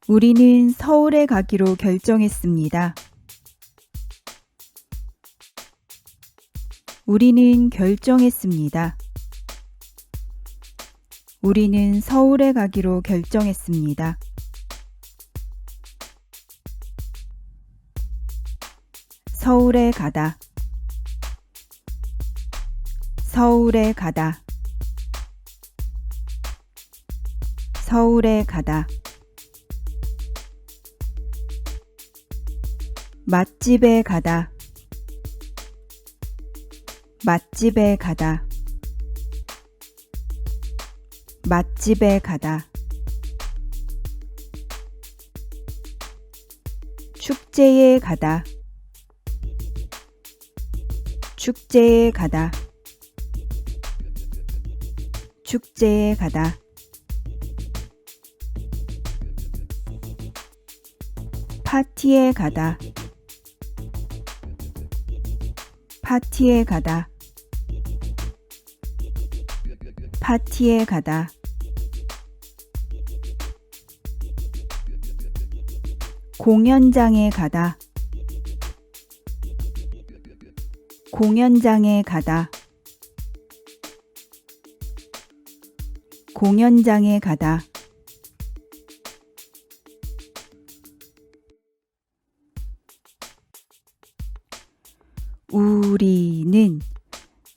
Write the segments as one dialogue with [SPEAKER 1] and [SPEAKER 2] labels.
[SPEAKER 1] 우리는 서울에 가기로 결정했습니다. 우리는 결정했습니다. 우리는 서울에 가기로 결정했습니다. 서울에 가다. 서울에 가다. 서울에 가다. 맛집에 가다. 맛집에 가다. 맛집에 가다. 축제에 가다. 축제에 가다. 축제에 가다. 파티에 가다. 파티에 가다. 파티에 가다. 공연장에 가다. 공연장에 가다. 공연장에 가다. 우리는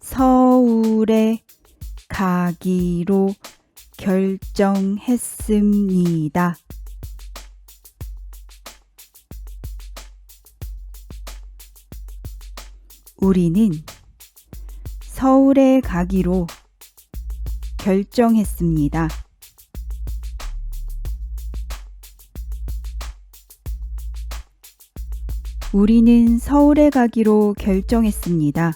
[SPEAKER 1] 서울에 가기로 결정했습니다. 우리는 서울에 가기로 결정했습니다. 우리는 서울에 가기로 결정했습니다.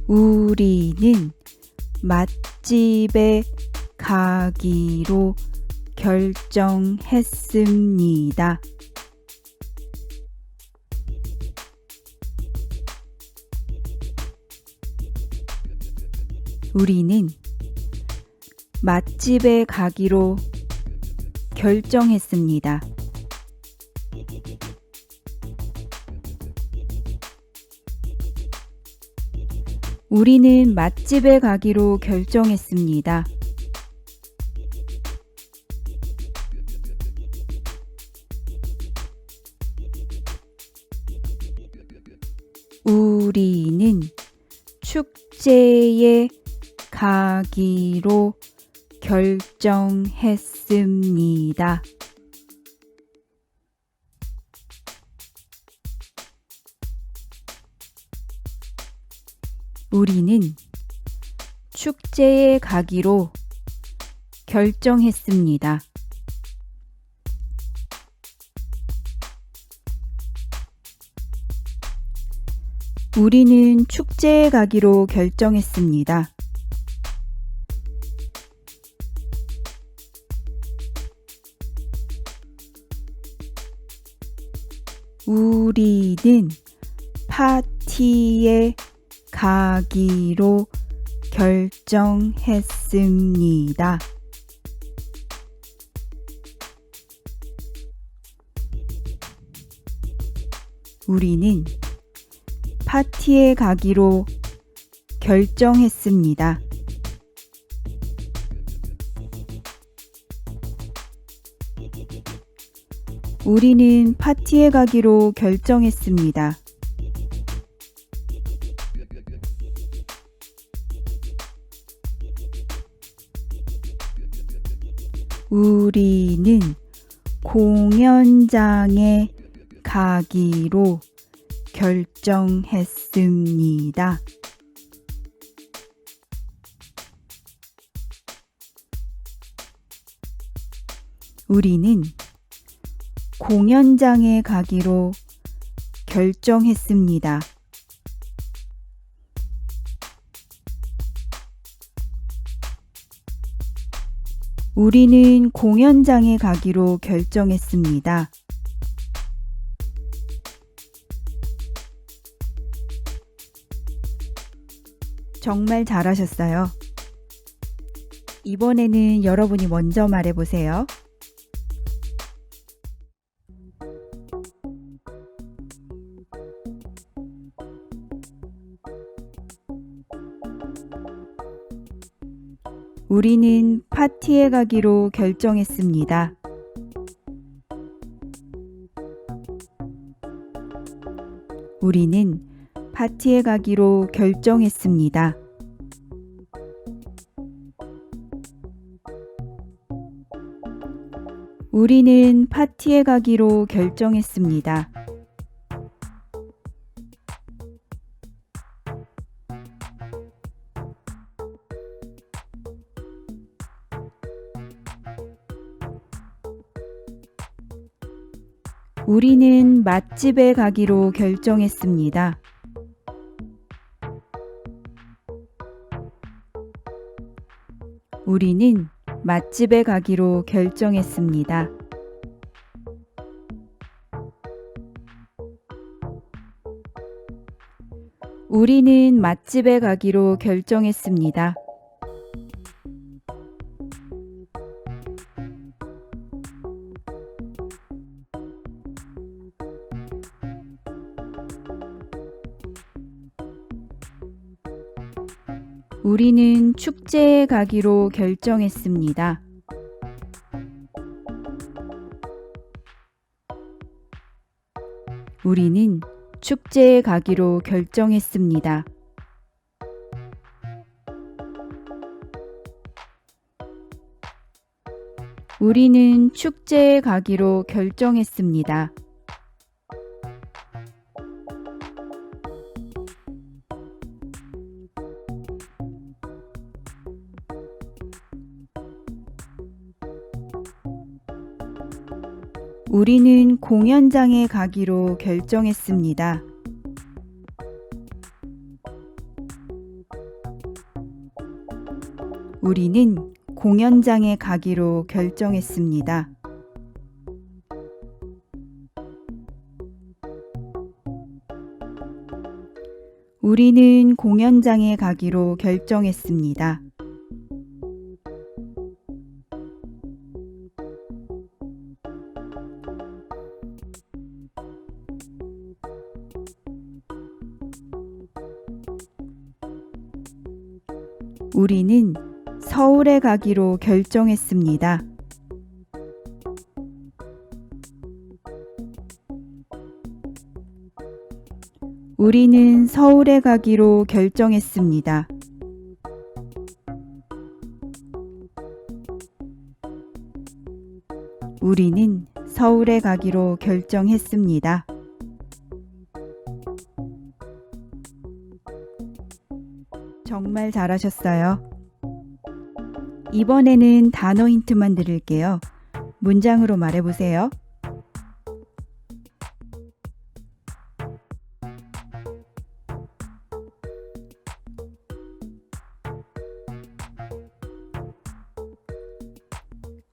[SPEAKER 1] 우리는 맛집에 가기로 결정했습니다. 우리는 맛집에 가기로 결정했습니다. 우리는 맛집에 가기로 결정했습니다. 우리는 축제에 가기로 결정했습니다. 우리는 축제에 가기로 결정했습니다. 우리는 축제에 가기로 결정했습니다. 우리는 파티에 가기로 결정했습니다. 우리는 파티에 가기로 결정했습니다. 우리는 파티에 가기로 결정했습니다. 우리는 공연장에 가기로 결정했습니다. 우리는 공연장에 가기로 결정했습니다. 우리는 공연장에 가기로 결정했습니다. 정말 잘하셨어요. 이번에는 여러분이 먼저 말해보세요. 우리는 파티에 가기로 결정했습니다. 우리는 파티에 가기로 결정했습니다. 우리는 파티에 가기로 결정했습니다. 우리는 맛집에 가기로 결정했습니다. 우리는 맛집에 가기로 결정했습니다. 우리는 맛집에 가기로 결정했습니다. 우리는 축제에 가기로 결정했습니다. 우리는 축제에 가기로 결정했습니다. 우리는 축제에 가기로 결정했습니다. 우리는 공연장에 가기로 결정했습니다. 우리는 공연장에 가기로 결정했습니다. 우리는 공연장에 가기로 결정했습니다. 우리는 서울에 가기로 결정했습니다. 우리는 서울에 가기로 결정했습니다. 우리는 서울에 가기로 결정했습니다. 정말 잘하셨어요. 이번에는 단어 힌트만 드릴게요. 문장으로 말해보세요.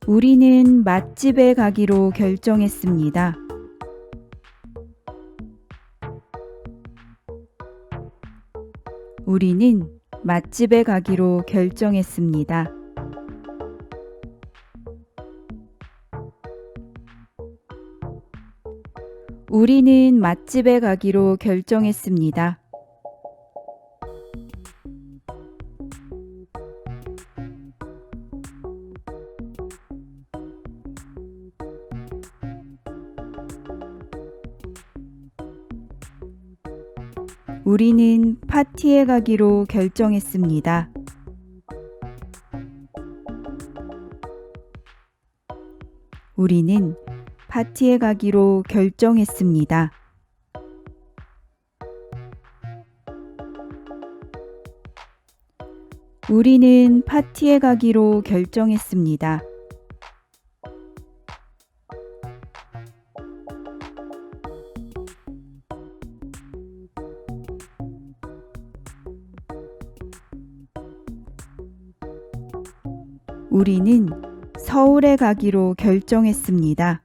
[SPEAKER 1] 우리는 맛집에 가기로 결정했습니다. 우리는 맛집에 가기로 결정했습니다. 우리는 맛집에 가기로 결정했습니다. 우리는 파티에 가기로 결정했습니다. 우리는 파티에 가기로 결정했습니다. 우리는 파티에 가기로 결정했습니다. 우리는 서울에 가기로 결정했습니다.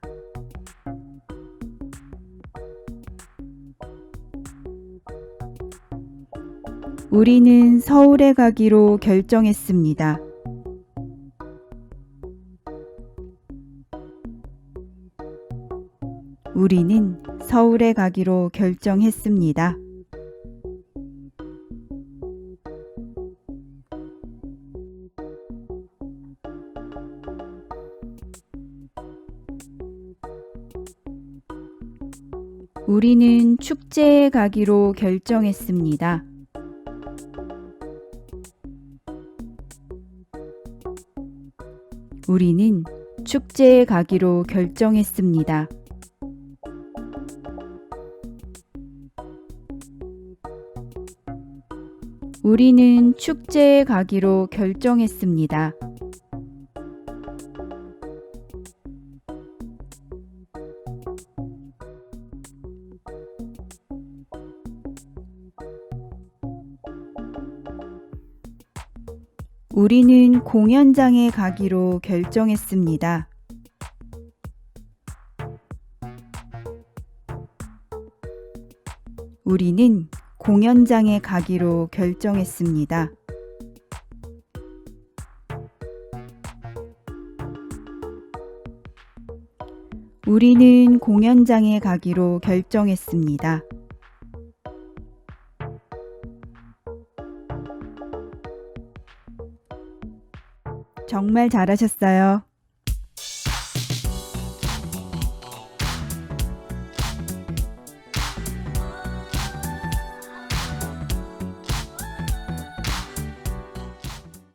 [SPEAKER 1] 우리는 서울에 가기로 결정했습니다. 우리는 서울에 가기로 결정했습니다. 우리는 축제에 가기로 결정했습니다. 우리는 축제에 가기로 결정했습니다. 우리는 축제에 가기로 결정했습니다. 우리는 공연장에 가기로 결정했습니다. 우리는 공연장에 가기로 결정했습니다. 우리는 공연장에 가기로 결정했습니다. 정말 잘하셨어요.